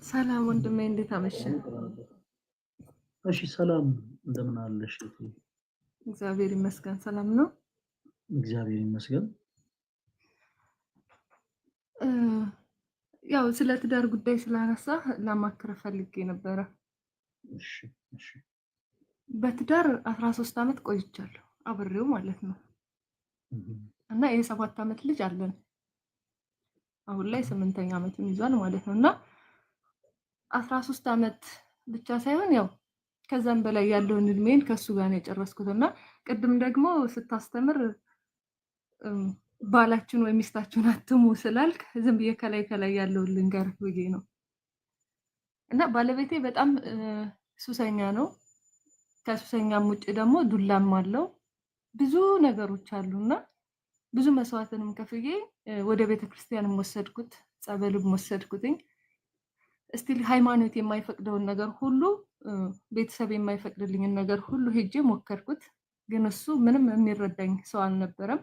ሰላም ወንድሜ እንዴት አመሸ? እሺ ሰላም እንደምን አለሽ እህቴ? እግዚአብሔር ይመስገን ሰላም ነው። እግዚአብሔር ይመስገን። እ ያው ስለ ትዳር ጉዳይ ስላነሳህ ላማክርህ ፈልጌ ነበረ። እሺ እሺ በትዳር 13 ዓመት ቆይቻለሁ አብሬው ማለት ነው። እህ እና የ7 ዓመት ልጅ አለን። አሁን ላይ 8ኛ ዓመቱን ይዟል ማለት ነው። እና 13 ዓመት ብቻ ሳይሆን ያው ከዛም በላይ ያለውን እድሜን ከሱ ጋር ነው የጨረስኩት። እና ቅድም ደግሞ ስታስተምር ባላችሁን ወይ ሚስታችሁን አትሙ ስላልክ ዝም ብዬ ከላይ ከላይ ያለውን ልንገርህ ብዬ ነው። እና ባለቤቴ በጣም ሱሰኛ ነው። ከሱሰኛም ውጭ ደግሞ ዱላም አለው። ብዙ ነገሮች አሉና ብዙ መስዋዕትንም ከፍዬ ወደ ቤተክርስቲያንም ወሰድኩት፣ ጸበልም ወሰድኩትኝ። እስቲል ሃይማኖት የማይፈቅደውን ነገር ሁሉ ቤተሰብ የማይፈቅድልኝን ነገር ሁሉ ሄጄ ሞከርኩት። ግን እሱ ምንም የሚረዳኝ ሰው አልነበረም።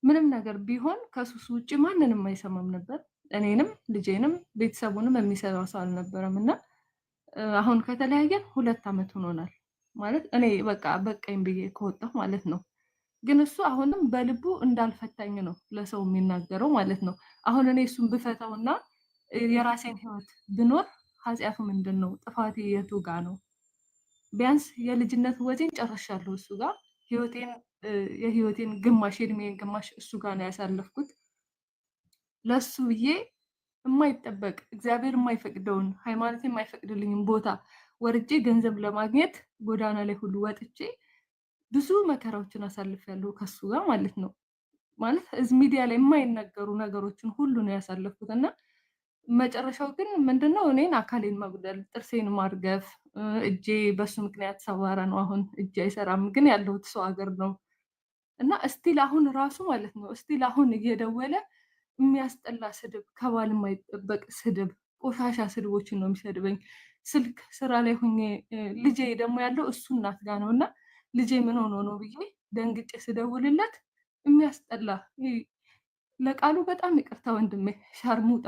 ምንም ነገር ቢሆን ከሱስ ውጭ ማንንም አይሰማም ነበር። እኔንም ልጄንም ቤተሰቡንም የሚሰማው ሰው አልነበረም። እና አሁን ከተለያየን 2 ዓመት ሆኖናል። ማለት እኔ በቃ በቃኝ ብዬ ከወጣሁ ማለት ነው። ግን እሱ አሁንም በልቡ እንዳልፈታኝ ነው ለሰው የሚናገረው ማለት ነው። አሁን እኔ እሱን ብፈታውና የራሴን ህይወት ብኖር ኃጢአቱ ምንድነው? ጥፋቴ የቱ ጋር ነው? ቢያንስ የልጅነት ወዜን ጨርሻለሁ እሱ ጋር። የህይወቴን ግማሽ የእድሜን ግማሽ እሱ ጋር ነው ያሳለፍኩት። ለሱ ብዬ የማይጠበቅ እግዚአብሔር የማይፈቅደውን ሃይማኖት የማይፈቅድልኝን ቦታ ወርጄ ገንዘብ ለማግኘት ጎዳና ላይ ሁሉ ወጥቼ ብዙ መከራዎችን አሳልፌያለሁ ከሱ ጋር ማለት ነው። ማለት እዚህ ሚዲያ ላይ የማይነገሩ ነገሮችን ሁሉ ነው ያሳለፍኩት። እና መጨረሻው ግን ምንድነው? እኔን አካሌን መጉደል፣ ጥርሴን ማርገፍ፣ እጄ በሱ ምክንያት ሰባራ ነው። አሁን እጄ አይሰራም፣ ግን ያለሁት ሰው ሀገር ነው። እና እስቲል አሁን ራሱ ማለት ነው እስቲል አሁን እየደወለ የሚያስጠላ ስድብ፣ ከባል የማይጠበቅ ስድብ፣ ቆሻሻ ስድቦችን ነው የሚሰድበኝ። ስልክ ስራ ላይ ሆኜ ልጄ ደግሞ ያለው እሱ እናት ጋር ነው። እና ልጄ ምን ሆኖ ነው ብዬ ደንግጬ ስደውልለት የሚያስጠላ ለቃሉ በጣም ይቅርታ ወንድሜ፣ ሻርሙጣ፣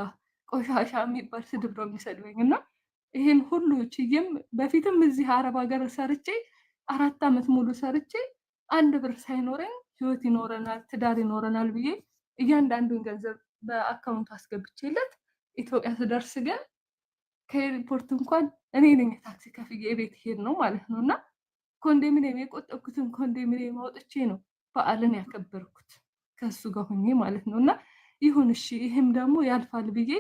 ቆሻሻ የሚባል ስድብ ነው የሚሰድበኝ። እና ይሄን ሁሉ ችዬም በፊትም እዚህ አረብ ሀገር ሰርቼ 4 ዓመት ሙሉ ሰርቼ አንድ ብር ሳይኖረኝ ህይወት ይኖረናል ትዳር ይኖረናል ብዬ እያንዳንዱን ገንዘብ በአካውንት አስገብቼለት ኢትዮጵያ ስደርስ ግን ከኤርፖርት እንኳን እኔ ነኝ ታክሲ ከፍዬ ቤት ሄድ ነው ማለት ነው። እና ኮንዶሚኒየም የቆጠብኩትን ኮንዶሚኒየም አውጥቼ ነው በዓልን ያከበርኩት ከሱ ጋር ሆኜ ማለት ነው። እና ይሁን እሺ ይሄም ደግሞ ያልፋል ብዬ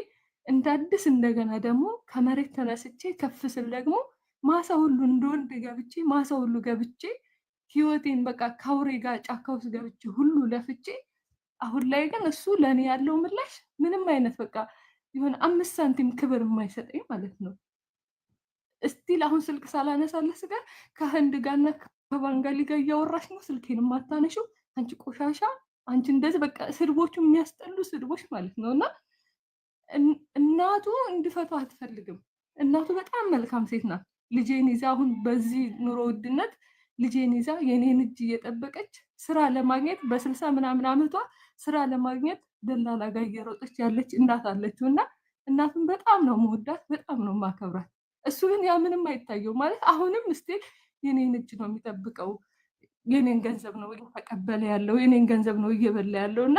እንዳድስ እንደገና ደግሞ ከመሬት ተነስቼ ከፍ ስል ደግሞ ማሳ ሁሉ እንደወንድ ገብቼ ማሳ ሁሉ ገብቼ ህይወቴን በቃ ከአውሬ ጋር ጫካ ውስጥ ገብቼ ሁሉ ለፍቼ አሁን ላይ ግን እሱ ለኔ ያለው ምላሽ ምንም አይነት በቃ የሆነ 5 ሳንቲም ክብር የማይሰጠኝ ማለት ነው። እስቲል አሁን ስልክ ሳላነሳለስ ጋር ከህንድ ጋርና ከባንጋሊ ጋር እያወራሽ ነው ስልኬን ማታነሺው አንቺ ቆሻሻ፣ አንቺ እንደዚህ በቃ ስድቦቹ የሚያስጠሉ ስድቦች ማለት ነው። እና እናቱ እንድፈቷ አትፈልግም። እናቱ በጣም መልካም ሴት ናት። ልጄን ይዛ አሁን በዚህ ኑሮ ውድነት ልጄን ይዛ የኔን እጅ እየጠበቀች ስራ ለማግኘት በ60 ምናምን ዓመቷ ስራ ለማግኘት ደላላ ጋር እየሮጠች ያለች እናት አለችው። እና እናቱን በጣም ነው የምወዳት፣ በጣም ነው የማከብራት። እሱ ግን ያ ምንም አይታየው ማለት አሁንም እስቲል የኔን እጅ ነው የሚጠብቀው። የኔን ገንዘብ ነው እየተቀበለ ያለው፣ የኔን ገንዘብ ነው እየበላ ያለው። እና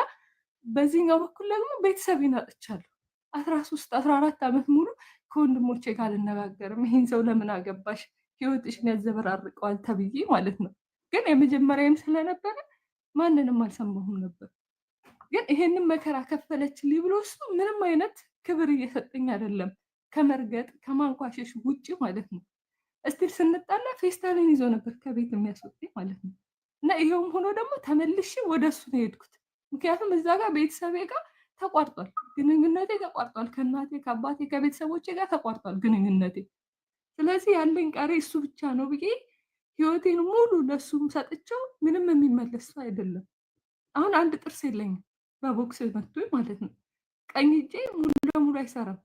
በዚህኛው በኩል ደግሞ ቤተሰቤን አጥቻለሁ። 13 14 ዓመት ሙሉ ከወንድሞቼ ጋር አልነጋገርም። ይሄን ሰው ለምን አገባሽ ህይወትሽን ያዘበራርቀዋል ተብዬ ማለት ነው። ግን የመጀመሪያም ስለነበረ ማንንም አልሰማሁም ነበር። ግን ይሄንን መከራ ከፈለችልኝ ብሎ እሱ ምንም አይነት ክብር እየሰጠኝ አይደለም፣ ከመርገጥ ከማንቋሸሽ ውጪ ማለት ነው። እስቲል ስንጣላ ፌስታልን ይዞ ነበር ከቤት የሚያስወጣኝ ማለት ነው። እና ይሄውም ሆኖ ደግሞ ተመልሼ ወደሱ ነው የሄድኩት። ምክንያቱም እዛ ጋር ቤተሰቤ ጋር ተቋርጧል፣ ግንኙነቴ ተቋርጧል። ከእናቴ ከአባቴ ከቤተሰቦቼ ጋር ተቋርጧል ግንኙነቴ። ስለዚህ ያለኝ ቀሪ እሱ ብቻ ነው ብዬ ህይወቴን ሙሉ ለሱም ሰጥቼው ምንም የሚመለስ ሰው አይደለም። አሁን አንድ ጥርስ የለኝም በቦክስ መቶኝ ማለት ነው። ቀኝ እጄ ሙሉ ለሙሉ አይሰራም።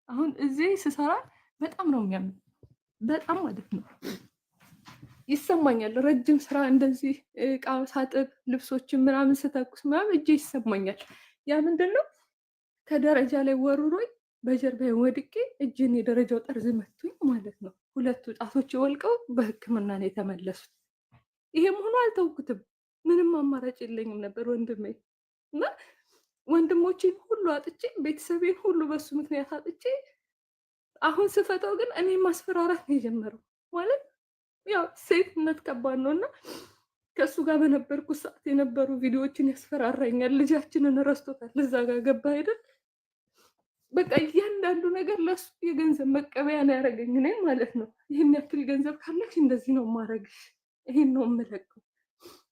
አሁን እዚህ ስሰራ በጣም ነው የሚያምር፣ በጣም ማለት ነው ይሰማኛል። ረጅም ስራ እንደዚህ እቃ ሳጥብ ልብሶችን ምናምን ስተኩስ ምናምን እጄ ይሰማኛል። ያ ምንድነው ከደረጃ ላይ ወርሮኝ በጀርባዬ ወድቄ እጄን የደረጃው ጠርዝ መቱኝ ማለት ነው። 2 ጣቶች ወልቀው በሕክምና ነው የተመለሱት። ይሄም ሆኖ አልተውኩትም። ምንም አማራጭ የለኝም ነበር ወንድሜ እና ወንድሞቼን ሁሉ አጥቼ ቤተሰቤን ሁሉ በሱ ምክንያት አጥቼ አሁን ስፈታው ግን እኔ ማስፈራራት ነው የጀመረው። ማለት ያው ሴትነት ከባድ ነው እና ከእሱ ጋር በነበርኩ ሰዓት የነበሩ ቪዲዮዎችን ያስፈራራኛል። ልጃችንን ረስቶታል። እዛ ጋር ገባ አይደል? በቃ እያንዳንዱ ነገር ለሱ የገንዘብ መቀበያ ነው ያደረገኝ እኔን ማለት ነው። ይህን ያክል ገንዘብ ካለሽ እንደዚህ ነው ማረግሽ፣ ይሄን ነው የምለቀው።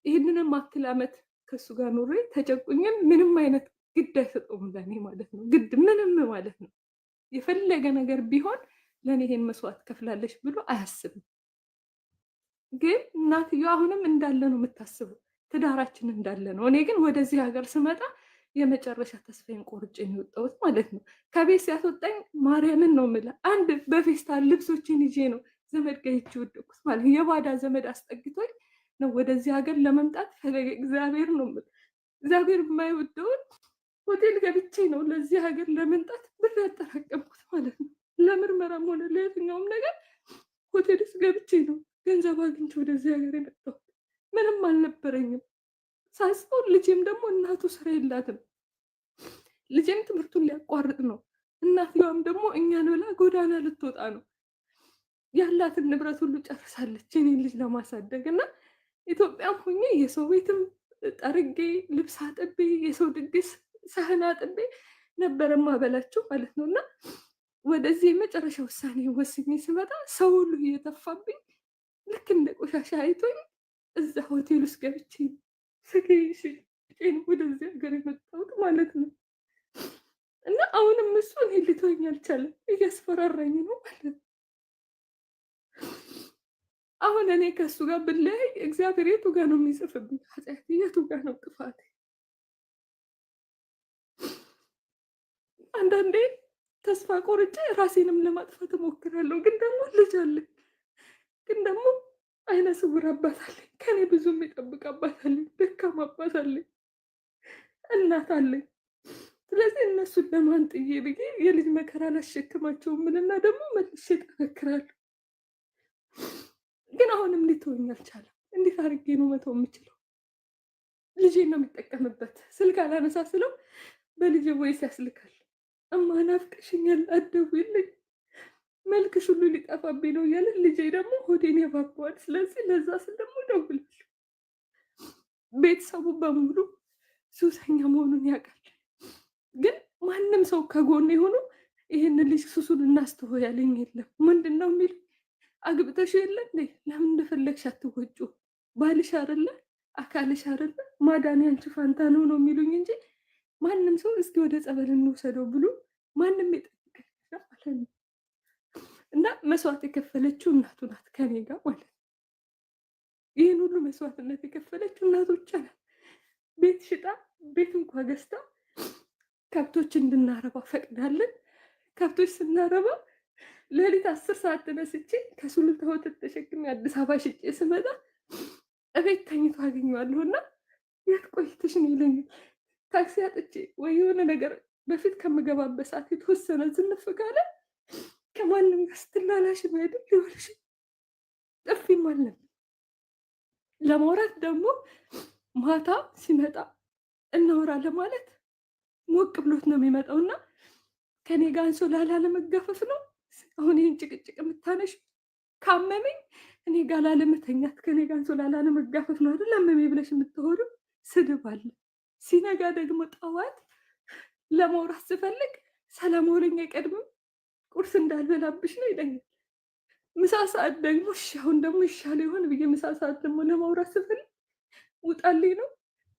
ይህንንም አክል ዓመት ከእሱ ጋር ኑሬ ተጨቁኝም ምንም አይነት ግድ አይሰጠውም ለእኔ ማለት ነው። ግድ ምንም ማለት ነው። የፈለገ ነገር ቢሆን ለእኔ ይሄን መስዋዕት ከፍላለች ብሎ አያስብም። ግን እናትየው አሁንም እንዳለ ነው የምታስበው፣ ትዳራችን እንዳለ ነው። እኔ ግን ወደዚህ ሀገር ስመጣ የመጨረሻ ተስፋዬን ቆርጬ ነው የወጣሁት ማለት ነው። ከቤት ሲያስወጣኝ ማርያምን ነው የምልህ፣ አንድ በፌስታል ልብሶችን ይዤ ነው ዘመድ ጋር ሂጅ ወደኩት ማለት ነው። የባዳ ዘመድ አስጠግቶኝ ነው ወደዚህ ሀገር ለመምጣት ፈለገ። እግዚአብሔር ነው የምልህ፣ እግዚአብሔር የማይወደውን ሆቴል ገብቼ ነው ለዚህ ሀገር ለመምጣት ብር ያጠራቀምኩት ማለት ነው። ለምርመራም ሆነ ለየትኛውም ነገር ሆቴል ውስጥ ገብቼ ነው ገንዘብ አግኝቼ ወደዚህ ሀገር የመጣሁት። ምንም አልነበረኝም። ሳስበው ልጄም ደግሞ እናቱ ስራ የላትም። ልጄም ትምህርቱን ሊያቋርጥ ነው። እናትየዋም ደግሞ እኛን ብላ ጎዳና ልትወጣ ነው። ያላትን ንብረት ሁሉ ጨርሳለች የኔን ልጅ ለማሳደግ እና ኢትዮጵያም ሆኜ የሰው ቤትም ጠርጌ ልብስ አጥቤ የሰው ድግስ ሳህን አጥቤ ነበረ ማበላቸው ማለት ነው። እና ወደዚህ የመጨረሻ ውሳኔ ወስኜ ስመጣ ሰው ሁሉ እየተፋብኝ ልክ እንደ ቆሻሻ አይቶኝ እዛ ሆቴል ውስጥ ገብቼ ስገኝ ወደዚህ ሀገር የመጣሁት ማለት ነው። እና አሁንም እሱ እኔ ሊተወኝ አልቻለም፣ እያስፈራራኝ ነው ማለት ነው። አሁን እኔ ከእሱ ጋር ብለያይ እግዚአብሔር የቱ ጋር ነው የሚጽፍብኝ? ኃጢአቴ የቱ ጋር ነው ጥፋቴ? አንዳንዴ ተስፋ ቆርጬ ራሴንም ለማጥፋት እሞክራለሁ። ግን ደግሞ ልጅ አለኝ፣ ግን ደግሞ አይነ ስውር አባት አለኝ፣ ከኔ ብዙ የሚጠብቅ አባት አለኝ፣ ደካማ አባት አለኝ፣ እናት አለኝ። ስለዚህ እነሱን ለማን ጥዬ ብዬ የልጅ መከራ አላሸክማቸውም ምንና ደግሞ መልሼ እጠነክራለሁ። ግን አሁንም ሊተወኝ አልቻለም። እንዴት አድርጌ ነው መተው የምችለው? ልጄን ነው የሚጠቀምበት። ስልክ አላነሳ ስለው በልጄ ወይስ ያስልካል። እማ ናፍቀሽኛል አትደውይልኝ፣ መልክሽ ሁሉ ሊጠፋብኝ ነው እያለ ልጄ ደግሞ ሆዴን ያባባዋል። ስለዚህ ለዛ ስል ደግሞ እደውላለሁ። ቤተሰቡ በሙሉ ሱሰኛ መሆኑን ያውቃል። ግን ማንም ሰው ከጎኔ ሆኖ ይህን ልጅ ሱሱን እናስተው ያለኝ የለም። ምንድን ነው የሚል አግብተሽ የለ እንዴ? ለምን እንደፈለግሽ አትወጩ? ባልሽ አይደለ? አካልሽ አይደለ? ማዳን ያንቺ ፋንታ ነው ነው የሚሉኝ እንጂ ማንም ሰው እስኪ ወደ ጸበል እንውሰደው ብሎ ማንም የጠየቀኝ ማለት ነው። እና መስዋዕት የከፈለችው እናቱ ናት ከኔ ጋር ማለት ነው። ይህን ሁሉ መስዋዕትነት የከፈለችው እናቱ ብቻ ናት። ቤት ሽጣ ቤት እንኳ ገዝታ ከብቶች እንድናረባ ፈቅዳለን። ከብቶች ስናረባ ሌሊት 10 ሰዓት ተነስቼ ከሱሉልታ ወተት ተሸክሜ አዲስ አበባ ሽጬ ስመጣ እቤት ተኝቶ አገኘዋለሁ እና የት ቆይተሽ ነው ይለኛል። ታክሲ አጥቼ ወይ የሆነ ነገር በፊት ከምገባበት ሰዓት የተወሰነ ዝንፍ ካለ ከማንም ጋር ስትላላሽ አይደል ሊሆንሽ ጥፊም አለን። ለማውራት ደግሞ ማታ ሲመጣ እናወራ ለማለት ሞቅ ብሎት ነው የሚመጣው እና ከኔ ጋር አንሶላ ላለመጋፈፍ ነው አሁን ይህን ጭቅጭቅ የምታነሽ። ካመመኝ እኔ ጋር ላለመተኛት ከኔ ጋር አንሶላ ላለመጋፈፍ ነው አይደል አመመኝ ብለሽ የምትሆኑ ስድብ አለ። ሲነጋ ደግሞ ጠዋት ለማውራት ስፈልግ ሰላም ወለኛ አይቀድምም፣ ቁርስ እንዳልበላብሽ ነው ይለኛል። ምሳ ሰዓት ደግሞ እሺ አሁን ደግሞ ይሻለ ይሆን ብዬ ምሳ ሰዓት ደግሞ ለማውራት ስፈልግ ውጣልኝ ነው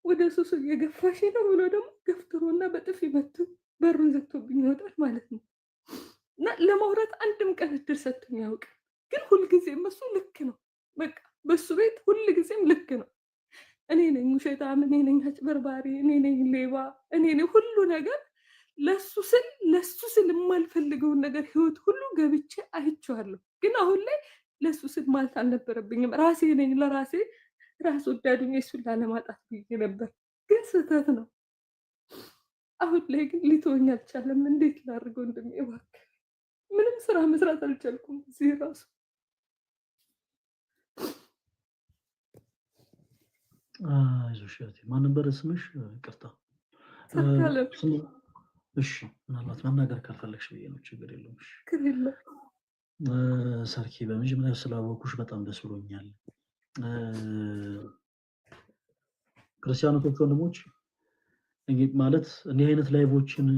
ወደ ሱሱ እየገፋሽ ነው ብሎ ደግሞ ገፍትሮና በጥፊ መቶ በሩን ዘግቶብኝ ይወጣል ማለት ነው። እና ለማውራት አንድም ቀን እድል ሰጥቶኝ ያውቃል። ግን ሁልጊዜም እሱ ልክ ነው። በቃ በሱ ቤት ሁልጊዜም ልክ ነው። እኔ ነኝ ውሸታም፣ እኔ ነኝ አጭበርባሪ፣ እኔ ነኝ ሌባ፣ እኔ ነኝ ሁሉ ነገር። ለሱ ስል የማልፈልገውን ነገር ህይወት ሁሉ ገብቼ አይቼዋለሁ። ግን አሁን ላይ ለሱ ስል ማለት አልነበረብኝም። ራሴ ነኝ ለራሴ ራስ ወዳዱኝ እሱን ላለማጣት ብዬ ነበር። ግን ስህተት ነው። አሁን ላይ ግን ሊተወኝ አልቻለም። እንዴት ላድርገው? እባክህ ምንም ስራ መስራት አልቻልኩም እዚህ ራሱ። አይዞሽ እህቴ። ማን ነበር ስምሽ? ይቅርታ። ሰርካለም። እሺ፣ ምናልባት መናገር ካልፈለግሽ ብዬ ነው። ችግር የለውም። እሺ ችግር የለም። ሰርኬ፣ በመጀመሪያ ስላወኩሽ በጣም ደስ ብሎኛል። ክርስቲያኖች ወንድሞች ማለት እንዲህ አይነት ላይቮችን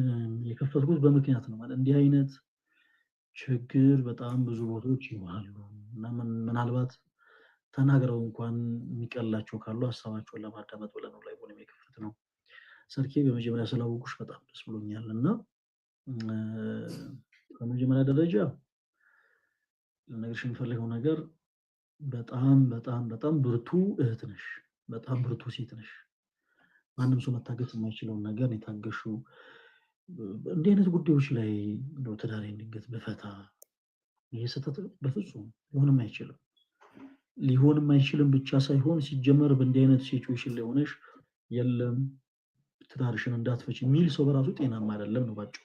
የከፈትኩት በምክንያት ነው። ማለት እንዲህ አይነት ችግር በጣም ብዙ ቦታዎች ይኖራሉ እና ምናልባት ተናግረው እንኳን የሚቀላቸው ካሉ ሀሳባቸውን ለማዳመጥ ብለን ነው ላይቭን የከፈት ነው። ሰርኬ፣ በመጀመሪያ ስላወኩሽ በጣም ደስ ብሎኛል እና በመጀመሪያ ደረጃ ልነግርሽ የምፈልገው ነገር በጣም በጣም በጣም ብርቱ እህት ነሽ። በጣም ብርቱ ሴት ነሽ። ማንም ሰው መታገት የማይችለውን ነገር የታገሽው። እንዲህ አይነት ጉዳዮች ላይ እንደው ትዳሬን ድንገት ብፈታ ይሄ ስህተት በፍጹም ሊሆንም አይችልም። ሊሆንም አይችልም ብቻ ሳይሆን ሲጀመር በእንዲህ አይነት ሲቹዌሽን ላይ ሆነሽ የለም ትዳርሽን እንዳትፈች የሚል ሰው በራሱ ጤናማ አይደለም ነው ባጭሩ።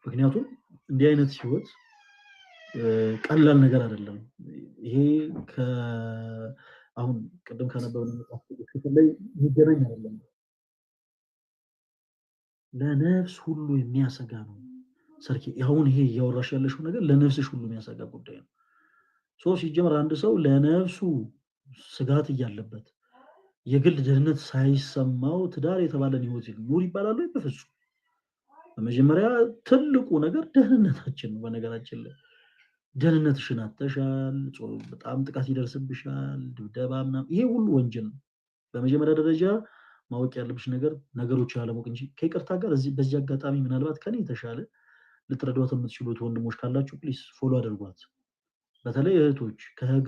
ምክንያቱም እንዲህ አይነት ህይወት ቀላል ነገር አይደለም። ይሄ አሁን ቅድም ከነበብን መጽሐፍ ቅዱስ ላይ የሚገናኝ አይደለም። ለነፍስ ሁሉ የሚያሰጋ ነው። ሰርኬ፣ አሁን ይሄ እያወራሽ ያለሽው ነገር ለነፍስሽ ሁሉ የሚያሰጋ ጉዳይ ነው። ሲጀመር አንድ ሰው ለነፍሱ ስጋት እያለበት የግል ደህንነት ሳይሰማው ትዳር የተባለን ህይወት ኑር ይባላል ወይ? በፍጹም። በመጀመሪያ ትልቁ ነገር ደህንነታችን ነው። በነገራችን ላይ ደህንነትሽን አጥተሻል፣ በጣም ጥቃት ይደርስብሻል፣ ድብደባ ምናምን፣ ይሄ ሁሉ ወንጀል ነው። በመጀመሪያ ደረጃ ማወቅ ያለብሽ ነገር ነገሮችን አለማወቅ እንጂ። ከይቅርታ ጋር በዚህ አጋጣሚ ምናልባት ከኔ የተሻለ ልትረዷት የምትችሉት ወንድሞች ካላችሁ ፕሊስ ፎሎ አድርጓት። በተለይ እህቶች ከህግ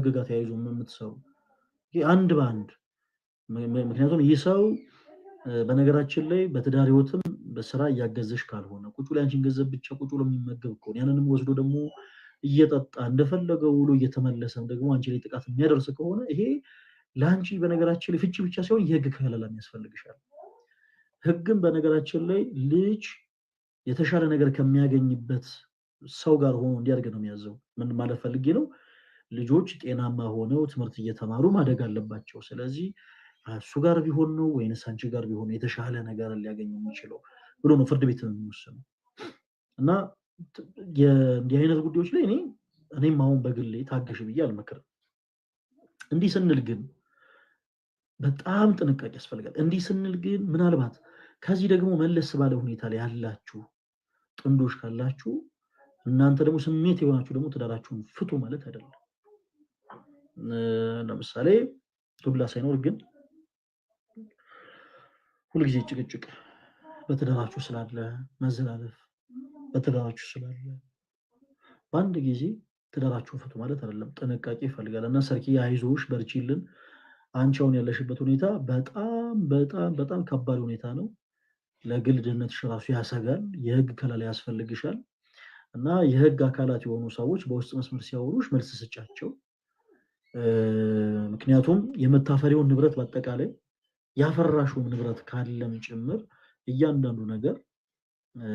ጋር ተያይዞ የምትሰሩ አንድ በአንድ። ምክንያቱም ይህ ሰው በነገራችን ላይ በትዳር ህይወትም በስራ እያገዘሽ ካልሆነ ቁጭ ላይ አንቺን ገንዘብ ብቻ ቁጭ ብሎ የሚመገብ ከሆነ ያንንም ወስዶ ደግሞ እየጠጣ እንደፈለገው ውሎ እየተመለሰም ደግሞ አንቺ ላይ ጥቃት የሚያደርስ ከሆነ ይሄ ለአንቺ በነገራችን ላይ ፍቺ ብቻ ሳይሆን የህግ ከለላ ያስፈልግሻል። ህግም በነገራችን ላይ ልጅ የተሻለ ነገር ከሚያገኝበት ሰው ጋር ሆኖ እንዲያድግ ነው የሚያዘው። ምን ማለት ፈልጌ ነው? ልጆች ጤናማ ሆነው ትምህርት እየተማሩ ማደግ አለባቸው። ስለዚህ እሱ ጋር ቢሆን ነው ወይንስ አንቺ ጋር ቢሆን የተሻለ ነገር ሊያገኝ የሚችለው ብሎ ነው ፍርድ ቤት የሚወስነው። እና እንዲህ አይነት ጉዳዮች ላይ እኔም አሁን በግሌ ታገሽ ብዬ አልመክርም። እንዲህ ስንል ግን በጣም ጥንቃቄ ያስፈልጋል። እንዲህ ስንል ግን ምናልባት ከዚህ ደግሞ መለስ ባለ ሁኔታ ላይ ያላችሁ ጥንዶች ካላችሁ እናንተ ደግሞ ስሜት የሆናችሁ ደግሞ ትዳራችሁን ፍቱ ማለት አይደለም። ለምሳሌ ዱላ ሳይኖር ግን ሁልጊዜ ጭቅጭቅ በትዳራችሁ ስላለ መዘላለፍ በትዳራችሁ ስላለ በአንድ ጊዜ ትዳራችሁን ፍቱ ማለት አይደለም። ጥንቃቄ ይፈልጋል እና ሰርኪ፣ አይዞሽ፣ በርቺልን። አንቺ አሁን ያለሽበት ሁኔታ በጣም በጣም በጣም ከባድ ሁኔታ ነው። ለግል ደህንነትሽ ራሱ ያሰጋል። የህግ ከለላ ያስፈልግሻል። እና የህግ አካላት የሆኑ ሰዎች በውስጥ መስመር ሲያወሩሽ መልስ ስጫቸው። ምክንያቱም የምታፈሪውን ንብረት በአጠቃላይ ያፈራሽውን ንብረት ካለም ጭምር እያንዳንዱ ነገር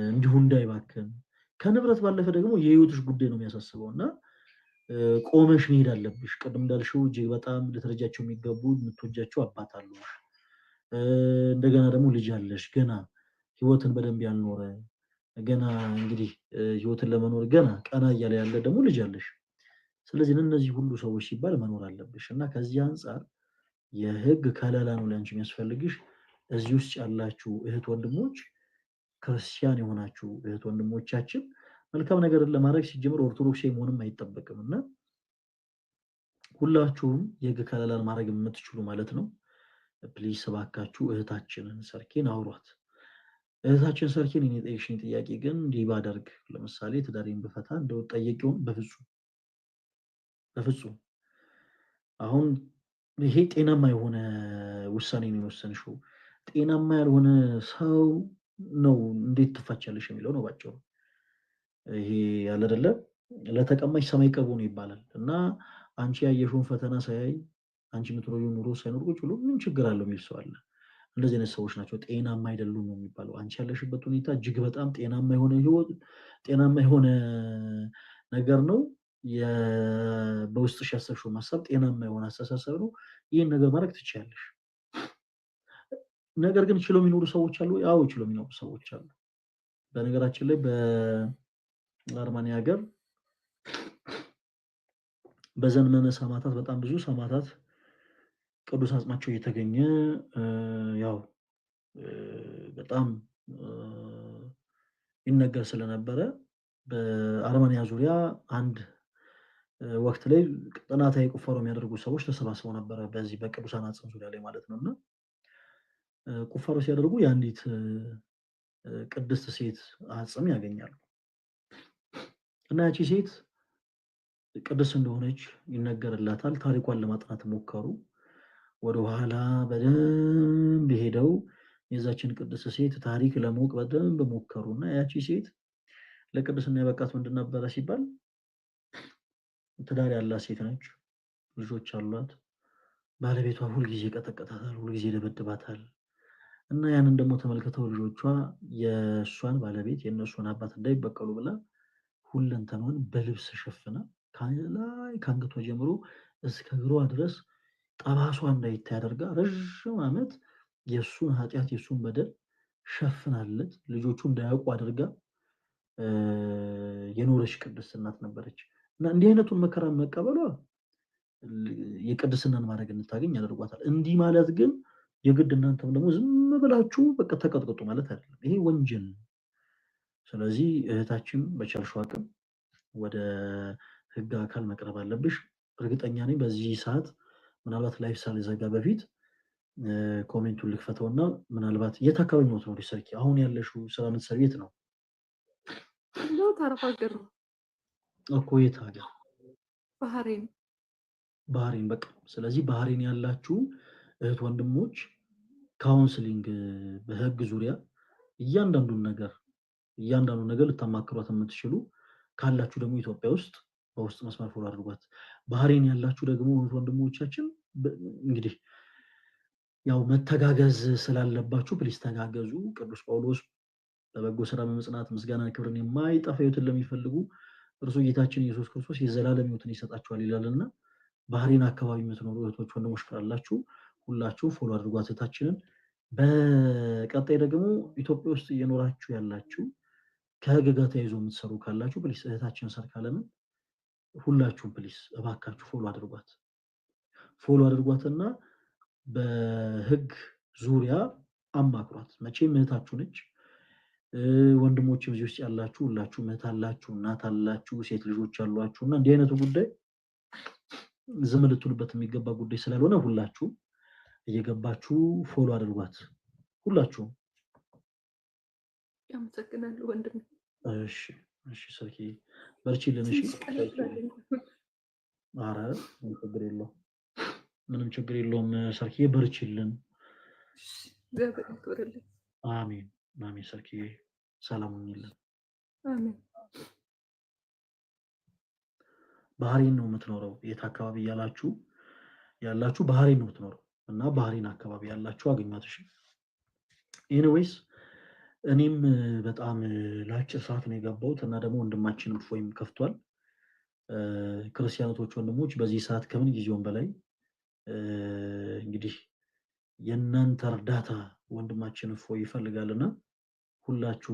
እንዲሁ እንዳይባክን ከንብረት ባለፈ ደግሞ የህይወትሽ ጉዳይ ነው የሚያሳስበው እና ቆመሽ መሄድ አለብሽ። ቅድም እንዳልሽው እጅግ በጣም ልትረጃቸው የሚገቡ የምትወጃቸው አባት አሉሽ። እንደገና ደግሞ ልጅ አለሽ፣ ገና ህይወትን በደንብ ያልኖረ ገና እንግዲህ ህይወትን ለመኖር ገና ቀና እያለ ያለ ደግሞ ልጅ አለሽ። ስለዚህ እነዚህ ሁሉ ሰዎች ሲባል መኖር አለብሽ እና ከዚህ አንጻር የህግ ከለላ ነው ለአንቺ የሚያስፈልግሽ። እዚህ ውስጥ ያላችሁ እህት ወንድሞች፣ ክርስቲያን የሆናችሁ እህት ወንድሞቻችን መልካም ነገርን ለማድረግ ሲጀምር ኦርቶዶክስ መሆንም አይጠበቅም እና ሁላችሁም የህግ ከለላን ማድረግ የምትችሉ ማለት ነው። ፕሊስ እባካችሁ እህታችንን ሰርኬን አውሯት። እህታችን ሰርኬን እኔ ጠየቅሽኝ ጥያቄ ግን እንዲህ ባደርግ ለምሳሌ ትዳሬን ብፈታ እንደው ጠየቂውን በፍጹም አሁን ይሄ ጤናማ የሆነ ውሳኔ ነው የወሰንሽው። ጤናማ ያልሆነ ሰው ነው እንዴት ትፋቻለሽ የሚለው ነው ባጭሩ። ይሄ ያለ አይደለ ለተቀማጭ ሰማይ ቅርቡ ነው ይባላል እና አንቺ ያየሽውን ፈተና ሳያይ አንቺ የምትኖሪው ኑሮ ሳይኖር ቁጭ ብሎ ምን ችግር አለው የሚል ሰው አለ። እንደዚህ አይነት ሰዎች ናቸው ጤናማ አይደሉም ነው የሚባለው። አንቺ ያለሽበት ሁኔታ እጅግ በጣም ጤናማ የሆነ ህይወት፣ ጤናማ የሆነ ነገር ነው። በውስጥሽ ያሰብሽው ማሰብ ጤናማ የሆነ አስተሳሰብ ነው። ይህን ነገር ማድረግ ትችያለሽ። ነገር ግን ችለው የሚኖሩ ሰዎች አሉ። ያው ችለው የሚኖሩ ሰዎች አሉ። በነገራችን ላይ በአርማንያ ሀገር በዘመነ ሰማዕታት በጣም ብዙ ሰማዕታት ቅዱስ አጽማቸው እየተገኘ ያው በጣም ይነገር ስለነበረ በአርማንያ ዙሪያ አንድ ወቅት ላይ ጥናታዊ ቁፋሮ የሚያደርጉ ሰዎች ተሰባስበው ነበረ፣ በዚህ በቅዱሳን አጽም ዙሪያ ላይ ማለት ነው። እና ቁፋሮ ሲያደርጉ የአንዲት ቅድስት ሴት አጽም ያገኛሉ። እና ያቺ ሴት ቅድስት እንደሆነች ይነገርላታል። ታሪኳን ለማጥናት ሞከሩ። ወደኋላ በደንብ ሄደው የዛችን ቅድስት ሴት ታሪክ ለማወቅ በደንብ ሞከሩና ያቺ ሴት ለቅድስና ያበቃት ምንድን ነበረ ሲባል ትዳር ያላት ሴት ነች፣ ልጆች አሏት። ባለቤቷ ሁልጊዜ ቀጠቀጣታል፣ ሁልጊዜ ደበድባታል። እና ያንን ደግሞ ተመልክተው ልጆቿ የእሷን ባለቤት የእነሱን አባት እንዳይበቀሉ ብላ ሁለንተናዋን በልብስ ሸፍና ከላይ ከአንገቷ ጀምሮ እስከ እግሯ ድረስ ጠባሷ እንዳይታይ አድርጋ ረዥም ዓመት የእሱን ኃጢአት የእሱን በደል ሸፍናለት ልጆቹ እንዳያውቁ አድርጋ የኖረች ቅድስት እናት ነበረች። እና እንዲህ አይነቱን መከራ መቀበሏ የቅድስናን ማድረግ እንድታገኝ ያደርጓታል። እንዲህ ማለት ግን የግድ እናንተም ደግሞ ዝም ብላችሁ በቃ ተቀጥቅጡ ማለት አይደለም። ይሄ ወንጀል ነው። ስለዚህ እህታችን በቻልሽው አቅም ወደ ህግ አካል መቅረብ አለብሽ። እርግጠኛ ነኝ በዚህ ሰዓት ምናልባት ላይፍ ሳልዘጋ በፊት ኮሜንቱን ልክፈተውና ምናልባት የት አካባቢ ነው የምትኖሪው ሰርኪ? አሁን ያለሽው ስራ የምትሰሪው የት ነው? አረብ ሀገር ነው እኮ። የት ሀገር? ባህሬን። ባህሬን። በቃ ስለዚህ ባህሬን ያላችሁ እህት ወንድሞች ካውንስሊንግ በህግ ዙሪያ እያንዳንዱን ነገር ልታማክሯት የምትችሉ ካላችሁ ደግሞ ኢትዮጵያ ውስጥ በውስጥ መስመር ፎሎ አድርጓት። ባህሬን ያላችሁ ደግሞ እህት ወንድሞቻችን እንግዲህ ያው መተጋገዝ ስላለባችሁ ፕሊስ ተጋገዙ። ቅዱስ ጳውሎስ በበጎ ስራ በመጽናት ምስጋና ክብርን የማይጠፋ ህይወትን ለሚፈልጉ እርሱ ጌታችን ኢየሱስ ክርስቶስ የዘላለም ህይወትን ይሰጣችኋል ይላልና ባህሬን አካባቢ የምትኖሩ እህቶች ወንድሞች ካላችሁ ሁላችሁ ፎሎ አድርጓት እህታችንን። በቀጣይ ደግሞ ኢትዮጵያ ውስጥ እየኖራችሁ ያላችሁ ከህግ ጋር ተያይዞ የምትሰሩ ካላችሁ ፕሊስ እህታችን ሰርካለምን ሁላችሁም ፕሊስ እባካችሁ ፎሎ አድርጓትና በህግ ዙሪያ አማክሯት። መቼም እህታችሁ ነች። ወንድሞች እዚህ ውስጥ ያላችሁ ሁላችሁ እህት አላችሁ፣ እናት አላችሁ፣ ሴት ልጆች አሏችሁ እና እንዲህ አይነቱ ጉዳይ ዝም ልትሉበት የሚገባ ጉዳይ ስላልሆነ ሁላችሁ እየገባችሁ ፎሎ አድርጓት። ሁላችሁም አመሰግናለሁ ወንድም። እሺ ሰርኪ በርቺልን። እሺ ኧረ ምንም ችግር የለውም ሰርኪ በርቺልን። አሜን አሜን። ሰርኪ ሰላም ሁኚልን። አሜን። ባህሬን ነው የምትኖረው? የት አካባቢ ያላችሁ ባህሬን ነው የምትኖረው እና ባህሬን አካባቢ ያላችሁ አገኟት። እሺ ኤኒዌይስ እኔም በጣም ለአጭር ሰዓት ነው የገባሁት እና ደግሞ ወንድማችን እፎይም ከፍቷል። ክርስቲያኖች ወንድሞች በዚህ ሰዓት ከምን ጊዜውም በላይ እንግዲህ የእናንተ እርዳታ ወንድማችን እፎይ ይፈልጋልና ሁላችሁ